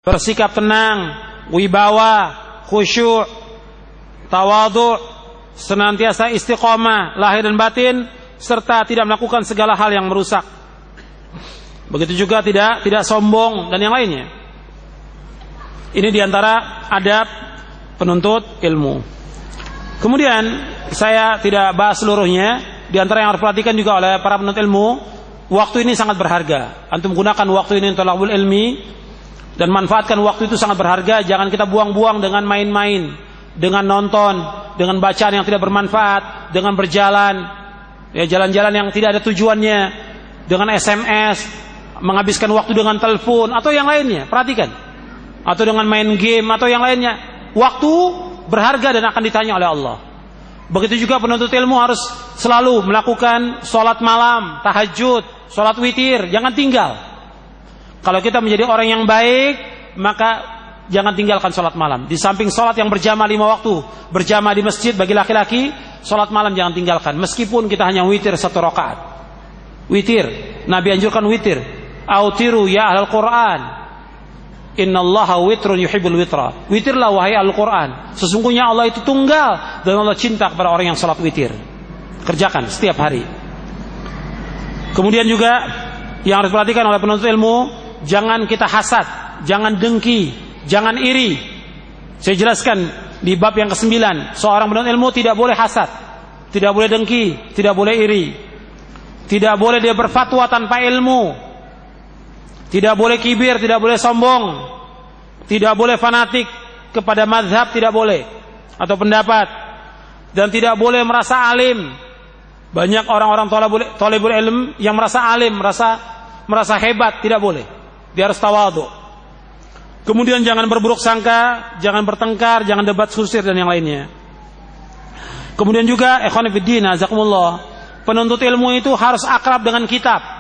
bersikap tenang, wibawa, khusyuk, tawadhu, senantiasa istiqomah lahir dan batin, serta tidak melakukan segala hal yang merusak. Begitu juga tidak sombong dan yang lainnya. Ini diantara adab penuntut ilmu. Kemudian saya tidak bahas seluruhnya. Diantara yang harus perhatikan juga oleh para penuntut ilmu, waktu ini sangat berharga. Antum gunakan waktu ini untuk talabul ilmi dan manfaatkan waktu itu sangat berharga. Jangan kita buang-buang dengan main-main, dengan nonton, dengan bacaan yang tidak bermanfaat, dengan berjalan, ya jalan-jalan yang tidak ada tujuannya, dengan SMS, menghabiskan waktu dengan telepon atau yang lainnya. Perhatikan. Atau dengan main game atau yang lainnya. Waktu berharga dan akan ditanya oleh Allah. Begitu juga penuntut ilmu harus selalu melakukan sholat malam, tahajud, sholat witir, jangan tinggal. Kalau kita menjadi orang yang baik, maka jangan tinggalkan sholat malam. Di samping sholat yang berjamaah 5 waktu, berjamaah di masjid bagi laki-laki, sholat malam jangan tinggalkan. Meskipun kita hanya witir 1 rakaat. Witir, Nabi anjurkan witir. Autiru ya ahlul Quran. Innallaha witrun yuhibbul witra. Witirlah wahai Al-Quran. Sesungguhnya Allah itu tunggal dan Allah cinta kepada orang yang salat witir. Kerjakan setiap hari. Kemudian juga yang harus diperhatikan oleh penuntut ilmu, jangan kita hasad, jangan dengki, jangan iri. Saya jelaskan di bab yang ke-9, seorang penuntut ilmu tidak boleh hasad, tidak boleh dengki, tidak boleh iri. Tidak boleh dia berfatwa tanpa ilmu. Tidak boleh kibir, tidak boleh sombong, tidak boleh fanatik kepada mazhab, tidak boleh, atau pendapat, dan tidak boleh merasa alim. Banyak orang-orang thalibul ilm yang merasa alim, merasa hebat, tidak boleh. Dia harus tawadhu. Kemudian jangan berburuk sangka, jangan bertengkar, jangan debat susir dan yang lainnya. Kemudian juga ikhwan fillah, azakumullah, penuntut ilmu itu harus akrab dengan kitab.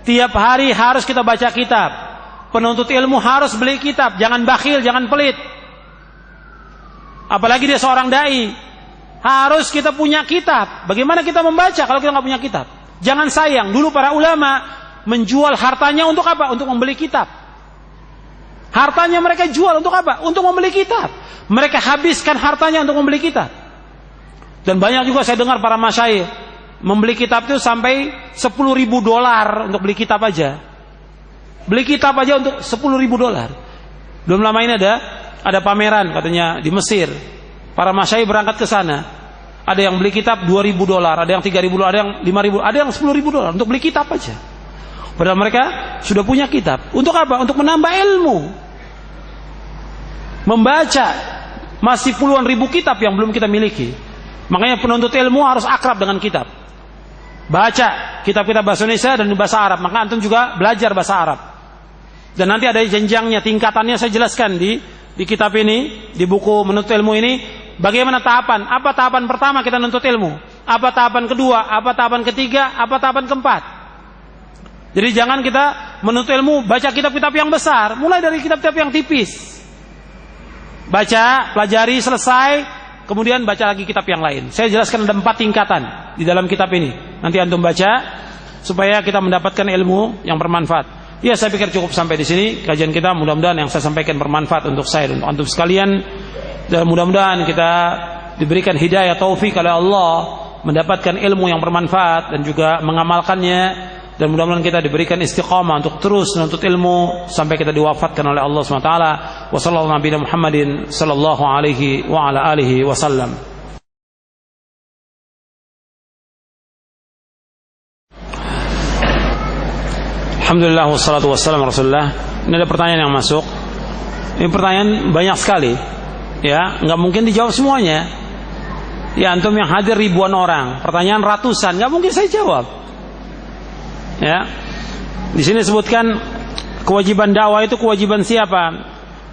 Tiap hari harus kita baca kitab. Penuntut ilmu harus beli kitab. Jangan bakhil, jangan pelit. Apalagi dia seorang dai. Harus kita punya kitab. Bagaimana kita membaca kalau kita nggak punya kitab? Jangan sayang. Dulu para ulama menjual hartanya untuk apa? Untuk membeli kitab. Hartanya mereka jual untuk apa? Untuk membeli kitab. Mereka habiskan hartanya untuk membeli kitab. Dan banyak juga saya dengar para masyayikh membeli kitab itu sampai $10.000 untuk beli kitab aja. Beli kitab aja untuk $10.000. Belum lama ini ada pameran katanya di Mesir. Para masyayikh berangkat ke sana. Ada yang beli kitab $2.000, ada yang $3.000, ada yang $5.000, ada yang $10.000 untuk beli kitab aja. Padahal mereka sudah punya kitab. Untuk apa? Untuk menambah ilmu. Membaca masih puluhan ribu kitab yang belum kita miliki. Makanya penuntut ilmu harus akrab dengan kitab. Baca kitab-kitab bahasa Indonesia dan bahasa Arab. Maka antum juga belajar bahasa Arab. Dan nanti ada jenjangnya, tingkatannya saya jelaskan di kitab ini, di buku menuntut ilmu ini. Bagaimana tahapan? Apa tahapan pertama kita menuntut ilmu? Apa tahapan kedua? Apa tahapan ketiga? Apa tahapan keempat? Jadi jangan kita menuntut ilmu baca kitab-kitab yang besar. Mulai dari kitab-kitab yang tipis. Baca, pelajari, selesai. Kemudian baca lagi kitab yang lain. Saya jelaskan ada 4 tingkatan di dalam kitab ini. Nanti antum baca supaya kita mendapatkan ilmu yang bermanfaat. Ya, saya pikir cukup sampai di sini kajian kita. Mudah-mudahan yang saya sampaikan bermanfaat untuk saya dan untuk antum sekalian. Dan mudah-mudahan kita diberikan hidayah taufik oleh Allah mendapatkan ilmu yang bermanfaat dan juga mengamalkannya. Dan mudah-mudahan kita diberikan istiqamah untuk terus menuntut ilmu sampai kita diwafatkan oleh Allah SWT. Wa sallallahu nabiyana Muhammadin sallallahu alaihi wa ala alihi wasallam. Alhamdulillah wassalatu wassalamu Rasulullah. Ini ada pertanyaan yang masuk. Ini pertanyaan banyak sekali. Ya, nggak mungkin dijawab semuanya. Ya, antum yang hadir ribuan orang, pertanyaan ratusan, nggak mungkin saya jawab. Ya, di sini sebutkan kewajiban dakwah itu kewajiban siapa?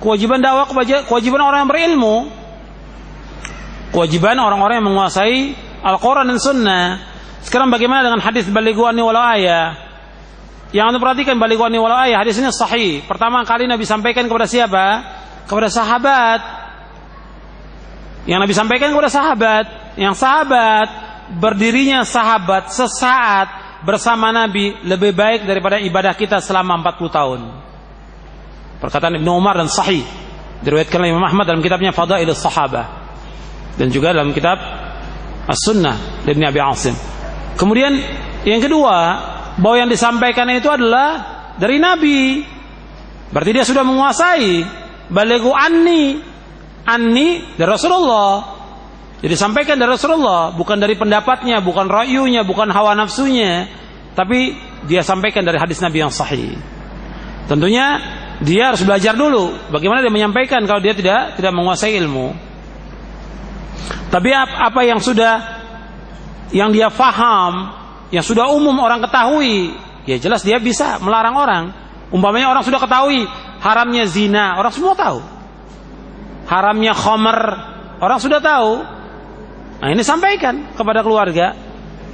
Kewajiban dakwah kewajiban orang yang berilmu. Kewajiban orang-orang yang menguasai Al-Quran dan Sunnah. Sekarang bagaimana dengan hadis balighu anni walau ayah? Yang anda perhatikan balighu anni walau ayah, hadis ini sahih. Pertama kali Nabi sampaikan kepada siapa? Kepada sahabat. Yang Nabi sampaikan kepada sahabat. Yang sahabat, berdirinya sahabat sesaat bersama Nabi lebih baik daripada ibadah kita selama 40 tahun. Perkataan Ibnu Umar dan sahih. Diriwayatkan oleh Imam Ahmad dalam kitabnya Fadailus Sahabah dan juga dalam kitab As-Sunnah dari Abi Asim. Kemudian yang kedua, bahwa yang disampaikan itu adalah dari Nabi. Berarti dia sudah menguasai. Balighu anni dari Rasulullah. Jadi sampaikan dari Rasulullah, bukan dari pendapatnya, bukan ra'yunya, bukan hawa nafsunya, tapi dia sampaikan dari hadis Nabi yang sahih. Tentunya dia harus belajar dulu bagaimana dia menyampaikan kalau dia tidak menguasai ilmu. Tapi apa yang dia faham, yang sudah umum orang ketahui, ya jelas dia bisa melarang orang. Umpamanya orang sudah ketahui haramnya zina, orang semua tahu. Haramnya khamr, orang sudah tahu. Nah, ini sampaikan kepada keluarga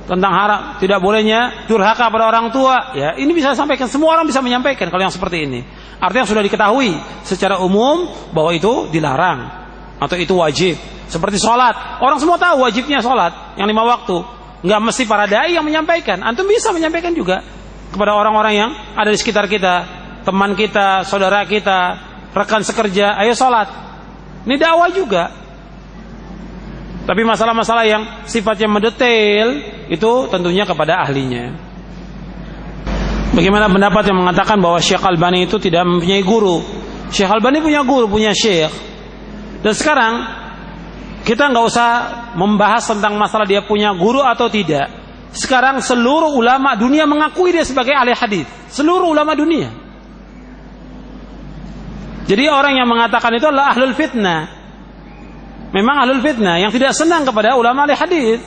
tentang haram, tidak bolehnya durhaka pada orang tua. Ya, ini bisa sampaikan, semua orang bisa menyampaikan kalau yang seperti ini. Artinya sudah diketahui secara umum bahwa itu dilarang atau itu wajib. Seperti sholat, orang semua tahu wajibnya sholat yang 5 waktu. Nggak mesti para dai yang menyampaikan. Antum bisa menyampaikan juga kepada orang-orang yang ada di sekitar kita, teman kita, saudara kita, rekan sekerja, ayo sholat. Ini dakwah juga. Tapi masalah-masalah yang sifatnya mendetail itu tentunya kepada ahlinya. Bagaimana pendapat yang mengatakan bahwa Syekh Albani itu tidak mempunyai guru? Syekh Albani punya guru, punya syekh. Dan sekarang kita nggak usah membahas tentang masalah dia punya guru atau tidak. Sekarang seluruh ulama dunia mengakui dia sebagai ahli hadis. Seluruh ulama dunia. Jadi orang yang mengatakan itu adalah ahlul fitnah. Memang ahlul fitnah yang tidak senang kepada ulama ahli hadis.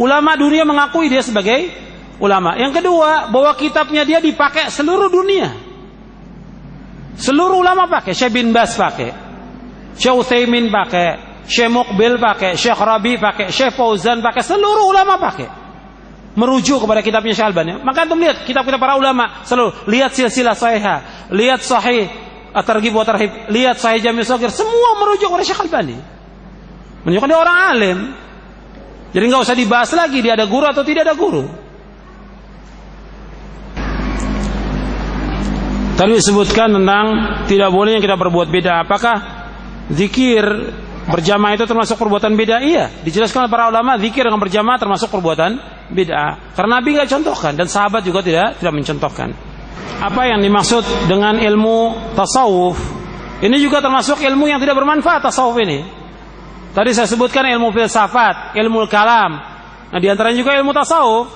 Ulama dunia mengakui dia sebagai ulama. Yang kedua, bahwa kitabnya dia dipakai seluruh dunia. Seluruh ulama pakai. Syekh bin Baz pakai, Syekh Utsaimin pakai, Syekh Muqbil pakai, Syekh Rabi pakai, Syekh Fauzan pakai, seluruh ulama pakai. Merujuk kepada kitabnya Syekh Albani. Maka antum lihat kitab-kitab para ulama selalu lihat silsilah sahihah, lihat sahih at-targhib wa tarhib, lihat sahih Jami' Shaghir, semua merujuk kepada Syekh Albani. Menunjukkan dia orang alim. Jadi nggak usah dibahas lagi dia ada guru atau tidak ada guru. Tadi disebutkan tentang tidak bolehnya kita berbuat beda. Apakah zikir berjamaah itu termasuk perbuatan beda? Iya, dijelaskan oleh para ulama zikir dengan berjamaah termasuk perbuatan beda. Karena Nabi nggak contohkan dan sahabat juga tidak mencontohkan. Apa yang dimaksud dengan ilmu tasawuf? Ini juga termasuk ilmu yang tidak bermanfaat tasawuf ini. Tadi saya sebutkan ilmu filsafat, ilmu kalam. Nah, di antaranya juga ilmu tasawuf.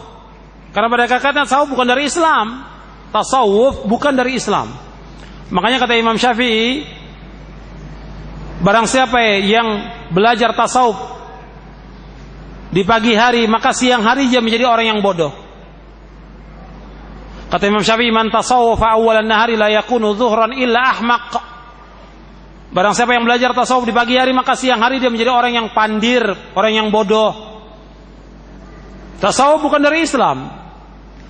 Karena pada hakikatnya tasawuf bukan dari Islam. Tasawuf bukan dari Islam. Makanya kata Imam Syafi'i, barang siapa yang belajar tasawuf di pagi hari, maka siang hari dia menjadi orang yang bodoh. Kata Imam Syafi'i, man tasawwafa awwalan nahari la yakunu zuhran illa ahmaq. Barang siapa yang belajar tasawuf di pagi hari, maka siang hari dia menjadi orang yang pandir, orang yang bodoh. Tasawuf bukan dari Islam.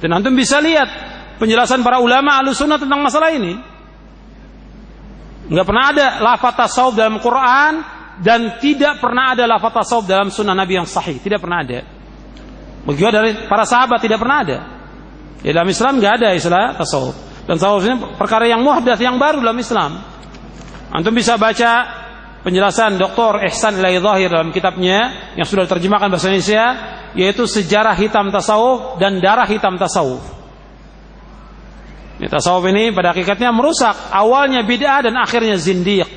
Dan antum bisa lihat penjelasan para ulama Ahlussunnah tentang masalah ini. Enggak pernah ada lafaz tasawuf dalam Quran dan tidak pernah ada lafaz tasawuf dalam sunnah Nabi yang sahih, tidak pernah ada. Begitu dari para sahabat tidak pernah ada. Ya, dalam Islam enggak ada istilah tasawuf. Dan tasawuf ini perkara yang muhdats, yang baru dalam Islam. Antum bisa baca penjelasan Dr. Ihsan Ilaihi Dhahir dalam kitabnya yang sudah diterjemahkan bahasa Indonesia, yaitu Sejarah Hitam Tasawuf dan Darah Hitam Tasawuf. Tasawuf ini pada hakikatnya merusak, awalnya bid'ah dan akhirnya zindiq.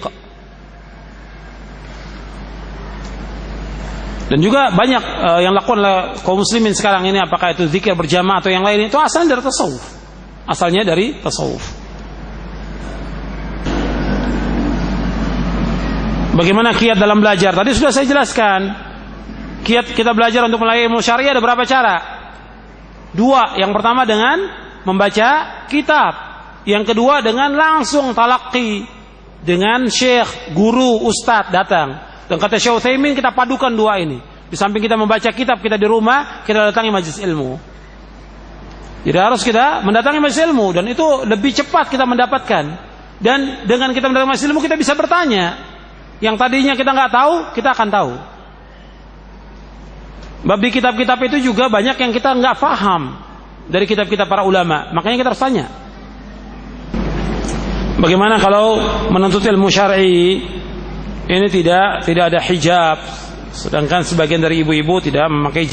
Dan juga banyak yang lakukan oleh kaum muslimin sekarang ini, apakah itu zikir berjamaah atau yang lain, itu asalnya dari tasawuf. Asalnya dari tasawuf. Bagaimana kiat dalam belajar? Tadi sudah saya jelaskan. Kiat kita belajar untuk melalui ilmu syar'i ada berapa cara? 2. Yang pertama dengan membaca kitab. Yang kedua dengan langsung talaqi dengan syekh, guru, ustadz datang. Dan kata Syekh Utsaimin, kita padukan 2 ini. Di samping kita membaca kitab kita di rumah, kita datangi majelis ilmu. Jadi harus kita mendatangi majelis ilmu, dan itu lebih cepat kita mendapatkan. Dan dengan kita mendatangi majelis ilmu, kita bisa bertanya. Yang tadinya kita nggak tahu, kita akan tahu. Bab di kitab-kitab itu juga banyak yang kita nggak paham dari kitab-kitab para ulama. Makanya kita harus tanya. Bagaimana kalau menuntut ilmu syar'i ini tidak ada hijab, sedangkan sebagian dari ibu-ibu tidak memakai